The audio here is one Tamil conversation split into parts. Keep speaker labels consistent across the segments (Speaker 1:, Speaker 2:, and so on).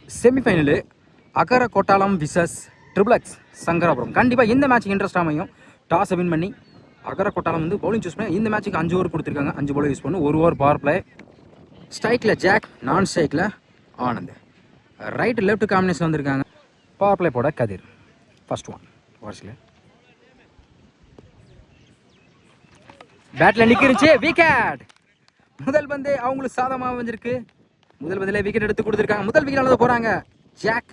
Speaker 1: செமிஃபைனலு அகர கொட்டாலம் விசஸ் ட்ரிபிள் எக்ஸ் சங்கராபுரம். கண்டிப்பாக இந்த மேட்ச்சுக்கு இன்ட்ரெஸ்ட் அமையும். டாஸை வின் பண்ணி அகர கொட்டாலம் வந்து பவுலிங் சூஸ் பண்ணி இந்த மேட்ச்சுக்கு 5 ஓவர் கொடுத்துருக்காங்க. 5 பால் யூஸ் பண்ணும். 1 ஓவர் பவர் பிளே. ஸ்ட்ரைக்கில் ஜாக், நான் ஸ்ட்ரைக்கில் ஆனந்த். ரைட் லெஃப்ட் காம்பினேஷன் வந்திருக்காங்க. பவர் பிளே போட கதிர். ஃபர்ஸ்ட் ஒன் ஓவர்ஸில் பேட்டில் நிற்கிருச்சு. விக்கெட். முதல் பந்து அவங்களுக்கு சாதமாக வந்துருக்கு. முதல் பந்தில் விக்கெட் எடுத்து கொடுத்துருக்காங்க. முதல் விக்கெட் அளவு போகிறாங்க Jack.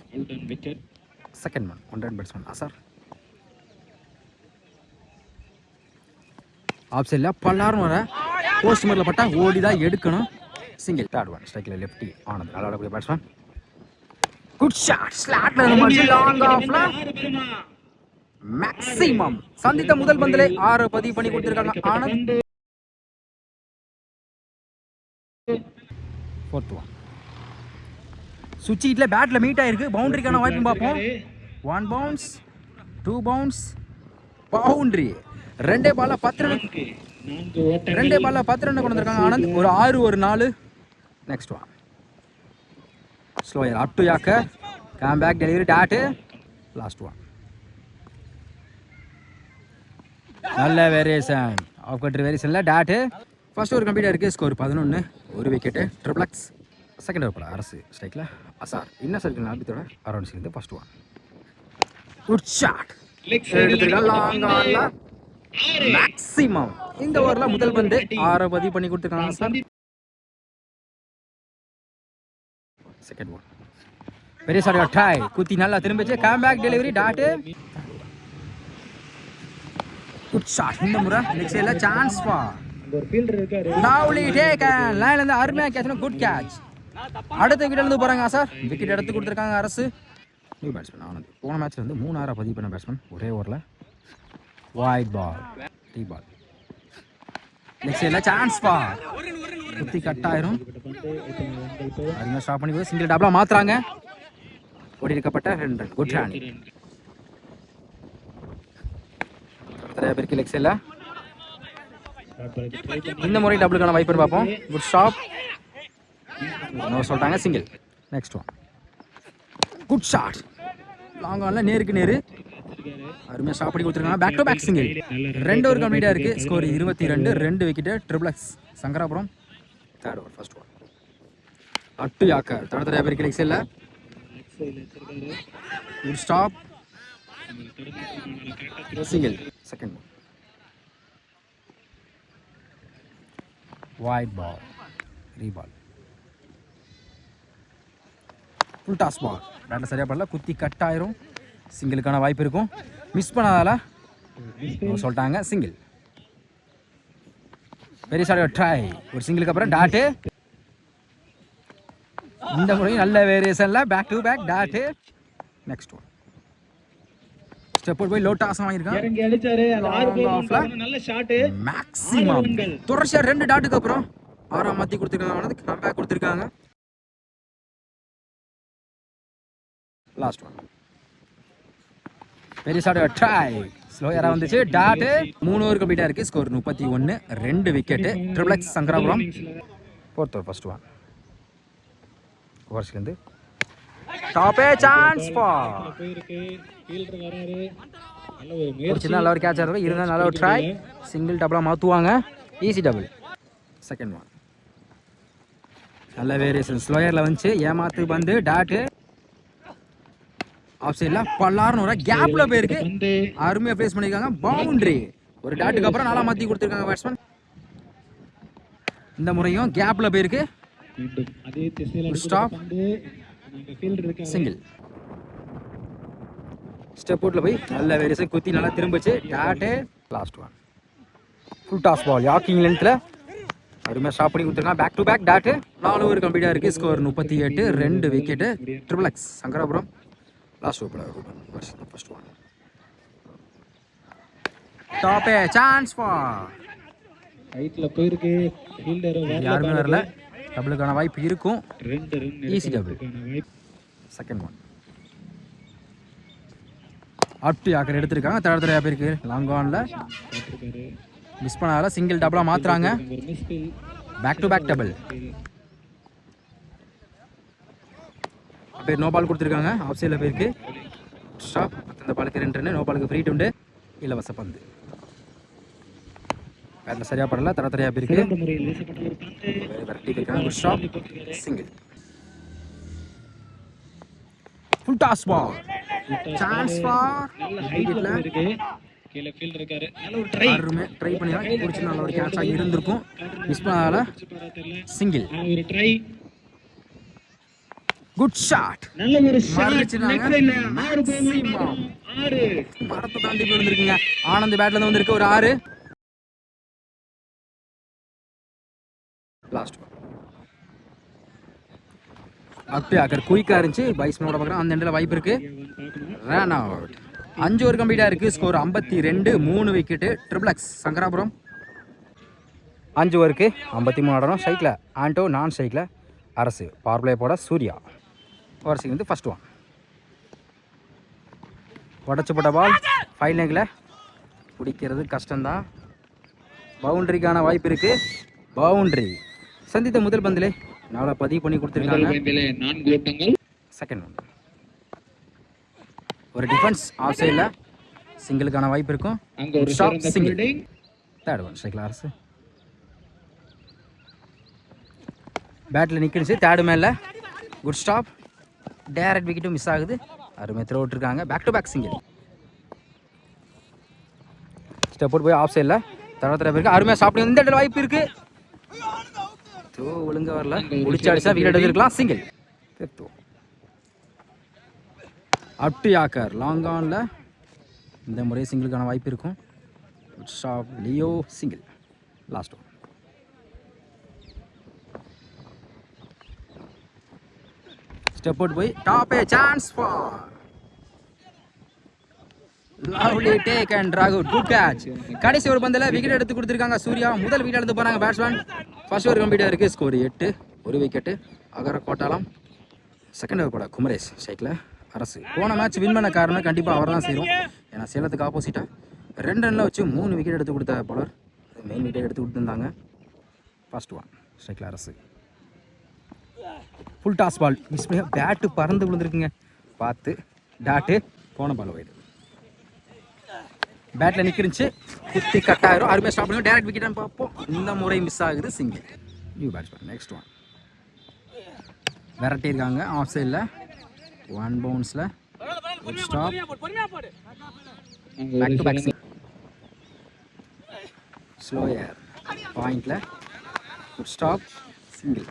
Speaker 1: Second one 1 run batsman Azhar. Off சைடில் பல்லாரும் வர போஸ்ட் மேரில் பட்டா ஓடி தான் எடுக்கணும். சிங்கிள். தேர்ட் ஒன் ஸ்ட்ரைக்கில் லெஃப்டி ஆனந்த். நல்லா ஆடக்கூடிய பேட்ஸ்மேன். Good shot. ஸ்லாட்ல இருந்து லாங் ஆஃப்ல மேக்ஸிமம். சந்தித்த முதல் பந்திலே 6 பதிவு பண்ணி கொடுத்திருக்காங்க ஆனந்த். ஃபோர்த் ஒன் சுவிட்ச்ல பேட்ல மீட் ஆயிருக்கு. பவுண்டரிக்கான வாய்ப்பு பார்ப்போம். 1 பவுன்ஸ் 2 பவுன்ஸ் பவுண்டரி. ரெண்டே பால்ல 10 ரன் கொண்டு வந்திருக்காங்க ஆனந்த். ஒரு 6 ஒரு 4. Next one slower up to yorker. Come back delivery dot. Last one நல்ல வேரியேஷன். ஆஃப் கட்ரி வேரியேஷன்ல டாட். ஃபர்ஸ்ட் ஓவர் கம்ப்ளீட் ஆயிருக்கு. ஸ்கோர் 11. ஒரு wicket triple X. Second over போல அரசு ஸ்ட்ரைக்கில் அசார். இன்னர் சர்க்கிள் ஆல்பித்தோட அரௌண்ட் சேர்ந்து first one good shot. Maximum. இந்த ஓவர்ல முதல் பந்து 6 பதிவு பண்ணி கொடுத்துருக்காங்க சார். செகண்ட் ஒன் பெரிய சார் ட்ரை குத்தி நல்லா திரும்பிச்சு. Come back delivery dot. Good shot. இந்த முறை நெக்ஸ்ட் சைடுல சான்ஸ் ஃபார் லவ்லி டேக்கன். லைன்ல இருந்து அருமையா கேட்ச். Good catch. அடுத்த விக்கெட்ல இருந்து போறாங்க சார். விக்கெட் எடுத்து கொடுத்துருக்காங்க அரசு. New batsman Anand. போன மேட்ச்ல வந்து 3 6 பதிவு பண்ண பேட்ஸ்மேன் ஒரே ஓவர்ல. வைட் பால் டீ பால். நெக்ஸ்ட் சைடுல சான்ஸ் ஃபார் குத்தி கட் ஆயிரும். அருமையா ஸ்டாப் பண்ணி சிங்கிள் டபுளா மாத்துறாங்க. ஓடி இருக்கப்பட்ட 2 ரன். Good run. நிறைய பேருக்கு லெக்ஸ் இல்ல. இந்த முறை டபுளுக்கான வாய்ப்பு பார்ப்போம். Good stop. நோ சொல்லிட்டாங்க. Single. Next one good shot. Long ஆன்ல நேருக்கு நேரு அருமையா ஸ்டாப் பண்ணி கொடுத்துருக்காங்க. Back to back single. 2 over கம்ப்ளீட்டா இருக்கு. Score 22. 2 wicket triple X Sankarapuram. Third over first one அட்டு யாக்கர். தடத்தரையா பேருக்கு லெக்ஸ் இல்ல. Good stop. Single. Second one wide ball reball. Full toss ball. பேட்டில் சரியாக படல. குத்தி கட் ஆயிரும். சிங்கிளுக்கான வாய்ப்பு இருக்கும். மிஸ் பண்ணாதால சொல்லிட்டாங்க. சிங்கிள். பெரிய சார் ட்ரை. ஒரு சிங்கிளுக்கு அப்புறம் டாட்டு. இந்த முறையும் நல்ல வேரியேஷன்ல back to back dot. Next one step போய் லோ டாஸ் வாங்கியிருக்கான். மேக்ஸிமம் தொடர்ச்சியா 2 டாட்டுக்கு அப்புறம் 6 மாத்தி கொடுத்துருக்காங்க. கம்பேக் கொடுத்துருக்காங்க. லாஸ்ட் ஒன் பெரிய சாட் ட்ரை. ஸ்லோயரா வந்துச்சு டாட். 3 ஓவர் கம்ப்ளீட்டா இருக்கு. Score 31. 2 wicket triple X Sankarapuram. Fourth over first one ஓவர்ஸ்ல இருந்து டாப்பே சான்ஸ் ஃபார் நல்ல ஒரு கேட்ச் ஆகும். இருந்தால் நல்ல ஒரு ட்ரை. சிங்கிள் டபுளா மாற்றுவாங்க. Easy double. செகண்ட் ஒன் நல்ல வேரியேஷன். ஸ்லோயரில் வந்துச்சு. ஏமாத்து பந்து டாட்டு. ஆஃப் சைடில் பல்லாருன்னு ஒரு கேப்பில் போயிருக்கு. அருமையாக ஃபேஸ் பண்ணியிருக்காங்க. பவுண்டரி. ஒரு டாட்டுக்கு அப்புறம் நல்லா மாற்றி கொடுத்துருக்காங்க பேட்ஸ்மேன். இந்த முறையும் கேப்பில் போயிருக்கு. ஸ்டாப். சிங்கிள். ஸ்டெப் அவுட்ல போய் நல்ல வேரியேஷன் குத்தி நல்லா திரும்பிச்சு dot. Last one full toss ball யாக்கிங் லென்த்ல அருமையாக ஸ்டாப் பண்ணி கொடுத்துருக்காங்க. Back to back dot. 4 over கம்ப்ளீட்டாக இருக்குது. Score 38. 2 wicket triple X Sankarapuram. Last over first one டாப்பே சான்ஸ் ஃபார்
Speaker 2: ரைட்ல போயிருக்கு. ஃபீல்டர்
Speaker 1: யாருமே வரல. டபுளுக்கான வாய்ப்பு இருக்கும். Easy double. Second one up to yorker எடுத்திருக்காங்க. தடத்தரையா பேருக்கு லாங் ஆன்ல மிஸ் பண்ணால சிங்கிள் டபுளா மாத்துறாங்க. Back to back double. பேர் நோ பால் கொடுத்துருக்காங்க. ஆஃப் சைடில் போயிருக்கு. ஸ்டாப். அந்த பாலுக்கு 2 ரன். நோ பாலுக்கு ஃப்ரீ உண்டு. இலவச பந்து. பேட்டில் சரியாக படல. தரத்தரையாக போயிருக்கு. விரட்டி போயிருக்காங்க. Good stop. Single. Full toss ball. Chance for விக்கெட்ல.
Speaker 2: கீழ ஃபீல்ட் இருக்காரு. நல்ல ஒரு ட்ரை.
Speaker 1: அருமை ட்ரை பண்ணி தான் புடிச்சு நல்ல ஒரு கேட்ச் ஆகி இருந்திருக்கும். மிஸ் பண்ணால சிங்கிள்.
Speaker 2: ஒரு ட்ரை.
Speaker 1: Good shot.
Speaker 2: நல்ல ஒரு ஷாட். நெக்ஸ்ட் லைன்ல 6
Speaker 1: மரத்தை தாண்டி போய் வந்திருக்குங்க. ஆனந்த் பேட்ல இருந்து வந்திருக்கு ஒரு 6. லாஸ்ட் அப்படி ஆக்கர் குயிக்கா இருந்துச்சு. பைஸ்மனோட பார்க்குறேன். அந்த எண்டில் வாய்ப்பு இருக்கு. Run out. 5 ஓவர் கம்ப்ளீட்டாக இருக்குது. Score 52. 3 wicket. Triple X Sankarapuram. 5 ஓவருக்கு 53 ஆடணும். ஸ்ட்ரைக்கில் ஆண்டோ, நான் ஸ்ட்ரைக்கில் அரசு. பவர் பிளே போட சூர்யா. ஓவர்ஸுக்கு வந்து ஃபர்ஸ்ட் 1. உடச்சு போட்ட பால் 5 லெக்கில் பிடிக்கிறது கஷ்டம்தான். பவுண்டரிக்கான வாய்ப்பு இருக்குது. பவுண்டரி. சந்தித்த முதல் பந்திலே நாளை பதிவு பண்ணி கொடுத்துருக்காங்க. செகண்ட் 1. ஒரு டிஃபென்ஸ் ஆஃப் சைடில் சிங்கிளுக்கான வாய்ப்பு இருக்கும். சிங்கிள். தேர்ட் 1 ஸ்ட்ரைக்கில் அரசு. பேட்டில் நிற்கிடுச்சு. தேர்டு மேலே குட் ஸ்டாப். டேரக்ட் விக்கெட்டும் மிஸ் ஆகுது. அருமை த்ரோ விட்டுருக்காங்க. Back to back single. Step போட்டு போய் ஆஃப் சைடில் தர பேருக்கு அருமையாக ஸ்டாப். இந்த இடத்துல வாய்ப்பு இருக்குது. த்ரோ ஒழுங்காக வரல. முடிச்சு அடிச்சா விக்கெட் எடுத்துருக்கலாம். சிங்கிள். ஃபிஃப்த். அப்டி ஆக்கர் லாங் ஆனில் இந்த முறை சிங்கிளுக்கான வாய்ப்பு இருக்கும். ஷாப் லியோ சிங்கிள். லாஸ்ட் 1. ஸ்டெப் அவுட் போய் top a chance for lovely take and ராகுல். Good catch. கடைசி ஒரு பந்தில் விக்கெட் எடுத்து கொடுத்துருக்காங்க சூர்யா. முதல் விக்கெட் எடுத்து போகிறாங்க பேட்ஸ்மேன். ஃபர்ஸ்ட் ஓவர் கம்ப்ளீட்டாக இருக்குது. ஸ்கோர் 8. 1 விக்கெட்டு. அகர கோட்டாலம். செகண்ட் ஓவர் போட குமரேஷ் ஸ்ட்ரைக்கில் அரசு. போன மேட்ச் வின் பண்ண காரணம் கண்டிப்பாக அவர் தான் செய்யும். ஏன்னா சேலத்துக்கு ஆப்போசிட்டாக 2 ரனில் வச்சு 3 விக்கெட் எடுத்து கொடுத்த பலர் மெயின் விக்கெட் எடுத்து கொடுத்துருந்தாங்க. ஃபர்ஸ்ட் 1 ஸ்ட்ரைக்கில் அரசு. ஃபுல் டாஸ் பால் மிஸ் பண்ணி பேட்டு பறந்து விழுந்துருக்குங்க. பார்த்து டாட்டு போன பால் வைடு. பேட்டில் நிற்கிருந்துச்சு. குத்தி கட்டாயிரும். அருமையாக ஸ்டாப் பண்ணுங்க. டேரக்ட் விக்கெட்டான்னு பார்ப்போம். இந்த முறை மிஸ் ஆகுது. சிங்கிள். New batsman. நெக்ஸ்ட் 1. விரட்டியிருக்காங்க ஆஃப் சைடில். 1 பவுன்ஸில் stop. Back to back slower பாயிண்டில் ஸ்டாப். சிங்கிள்.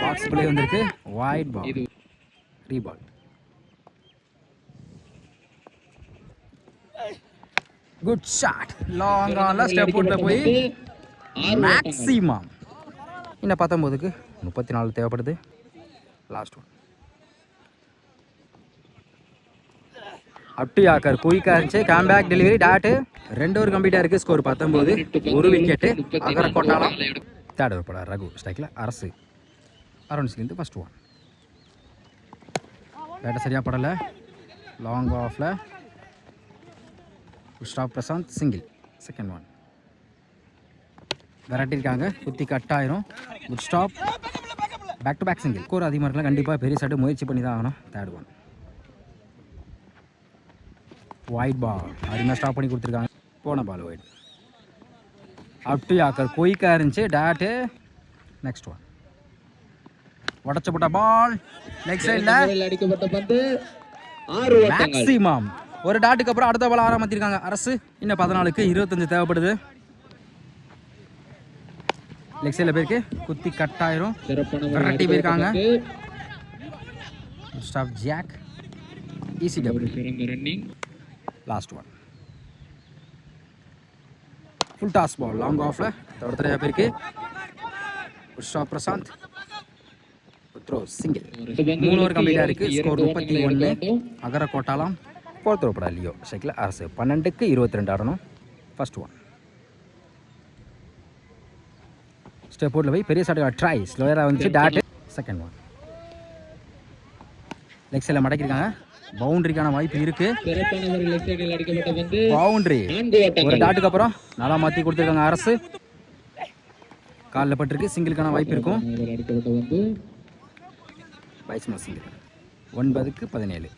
Speaker 1: பாக்ஸ் பிளே வந்திருக்கு. Wide ball. Reball. Good shot. Long ஆனில் ஸ்டெப் அவுட்டில் போய் மேக்ஸிமம். இன்னும் 19க்கு 34 தேவைப்படுது. லாஸ்ட் 1. அப்டி ஆக்கர் குயிக்காக இருந்துச்சு. கேம்பேக் டெலிவரி டாட்டு. 2 ஓவர் கம்ப்ளீட்டாக இருக்குது. ஸ்கோர் 19. 1 விக்கெட்டு. அகர கோட்டாலம். தேர்ட் ஓவர் போட ரகு ஸ்ட்ரைக்கில் அரசு. அரௌண்ட்ஸ்லேருந்து ஃபர்ஸ்ட் 1. பேட்டை சரியாக படலை. லாங் ஆஃபில் ஸ்டாப் பிரசாந்த். சிங்கிள். செகண்ட் 1. விரட்டிருக்காங்க. குத்தி கட்டாயிரும். Good stop. Back to back single. Score அதிகமாக இருக்கலாம். கண்டிப்பாக பெரிய சாட்டு முயற்சி பண்ணி தான் ஆகணும். தேர்ட் 1. Wide ball. அதிகமாக ஸ்டாப் பண்ணி கொடுத்துருக்காங்க. போன பால் வைட். அப்டி ஆக்கர் குயிக்காக இருந்துச்சு. டாட்டு. நெக்ஸ்ட் 1. உடச்ச போட்ட பால் லெக் சைடில்
Speaker 2: அடிக்கப்பட்ட பந்து 6
Speaker 1: மேக்ஸிமம். ஒரு டாட்டுக்கு அப்புறம் அடுத்த பால் ஆரம்பிச்சிருக்காங்க அரசு. இன்னும் 14க்கு 25 தேவைப்படுது. லெக் சைடில் போயிருக்கு. குத்தி கட்டாயிரும். விரட்டி போயிருக்காங்க. Stop Jack. Easy double.
Speaker 2: Running.
Speaker 1: Last 1. Full toss ball long ஆஃபில் தடத்தரையாக போயிருக்கு. Stop Prasanth. Throw single. 3 over கம்ப்ளீட்டாக இருக்குது. ஸ்கோர் 31. அகர கோட்டாலாம். ஃபோர்த் ஓவர் போட லியோ ஸ்ட்ரைக்கில் அரசு. 12க்கு 22 ஆடணும். ஃபர்ஸ்ட் 1. ஸ்டெப் அவுட்டில் போய் பெரிய ஷாட் ட்ரை. ஸ்லோயராக வந்துச்சு. டாட்டு. செகண்ட் 1. லெக் சைடில் மடக்கிருக்காங்க. பவுண்டரிக்கான வாய்ப்பு இருக்கு. பவுண்டரி. ஒரு டாட்டுக்கு அப்புறம் நல்லா மாற்றி கொடுத்துருக்காங்க அரசு. காலில் பட்டிருக்கு, சிங்கிளுக்கான வாய்ப்பு இருக்கும்.
Speaker 2: இவர் அடிக்கப்பட்ட வந்து
Speaker 1: வைஸ்மா சிங்கிள் 9-17.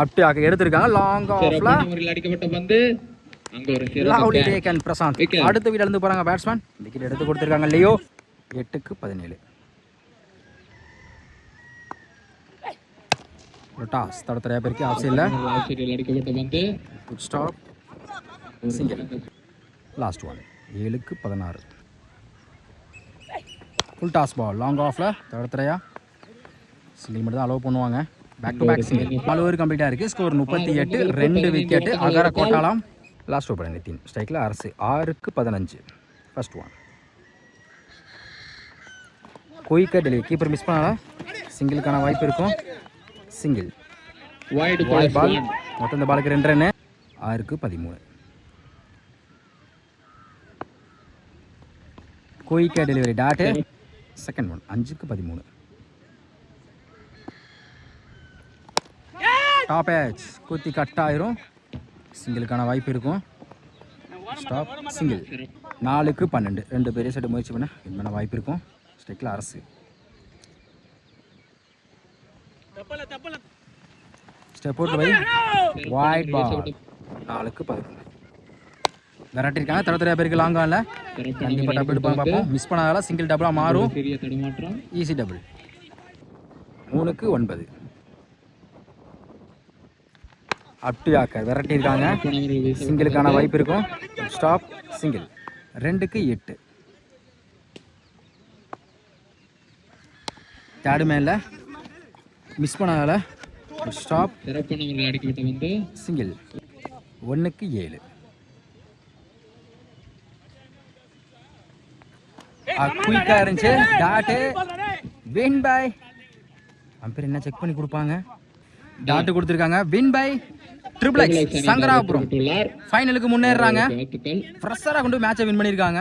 Speaker 1: அப்டி ஆக எடுத்திருக்காங்க. லாங் ஆஃப்ல
Speaker 2: சிறப்பான முறையில் அடிக்கப்பட்ட பந்து அங்க ஒரு
Speaker 1: லவ்லி
Speaker 2: சிறப்பு
Speaker 1: டேக் அண்ட் பிரசாந்த்.
Speaker 2: Wicket.
Speaker 1: அடுத்த வீடு இருந்து போறாங்க பேட்ஸ்மேன். விக்கெட் எடுத்து கொடுத்திருக்காங்க லியோ. 8-17. ஒரு டாஸ் தடத்தரையா பேருக்கு ஆஃப் சைடில்.
Speaker 2: ஆசிரியர் அடிக்கப்பட்ட பந்து
Speaker 1: good stop, single. Last one. 7-16. Full toss ball long ஆஃப்ல தடத்தரையா சிங்கிள் மட்டும் தான் அலோவ் பண்ணுவாங்க. Back to back single. 4 over கம்ப்ளீட்டாக இருக்குது. ஸ்கோர் 38. 2 விக்கெட். அகர கோட்டாலாம். Last over Nithin. ஸ்ட்ரைக்கில் அரசு. 6-15. First one. குயிக்காக டெலிவரி. கீப்பர் மிஸ் பண்ணால சிங்கிளுக்கான வாய்ப்பு இருக்கும். Single.
Speaker 2: Wide
Speaker 1: wide ball.
Speaker 2: Ball
Speaker 1: மொத்தம் இந்த பாலுக்கு 2 ரன்னு. 6-13. குயிக்காக delivery dot. Second one. 5-13. Top age குத்தி கட் ஆயிரும். சிங்கிளுக்கான வாய்ப்பு இருக்கும். Stop, single. 4-12. 2 பெரிய செட்டு முயற்சி பண்ண என்ன வாய்ப்பு இருக்கும். ஸ்ட்ரைக்கில் Arasu. Step out by wide ball. 4-11. விரட்டிருக்காங்க. தடத்தரையா பேருக்கு லாங் ஆன்ல கண்டிப்பாக டபுள் எடுப்பாங்க பார்ப்போம். மிஸ் பண்ணாதால சிங்கிள் டபுளாக மாறும்.
Speaker 2: பெரிய தடுமாற்றம்
Speaker 1: ஈஸி டபுள். 3-9. அப்டி ஆக்க விரட்டியிருக்காங்க. சிங்கிளுக்கான வாய்ப்பு இருக்கும். Stop, single. 2-8. தேர்டு மேல மிஸ் பண்ணால ஸ்டாப்,
Speaker 2: சிறப்பான முறையில் அடிக்கப்பட்ட வந்து
Speaker 1: சிங்கிள். 1-7. குயிக்காக இருந்துச்சு டாட்டு. வின் பை அம்பேர் என்ன செக் பண்ணி கொடுப்பாங்க. டாட்டு கொடுத்துருக்காங்க. Win by triple X Sankarapuram. ஃபைனலுக்கு முன்னேறாங்க.
Speaker 2: வாழ்த்துக்கள்.
Speaker 1: ஃப்ரெஷராக கொண்டு மேட்சை வின் பண்ணியிருக்காங்க.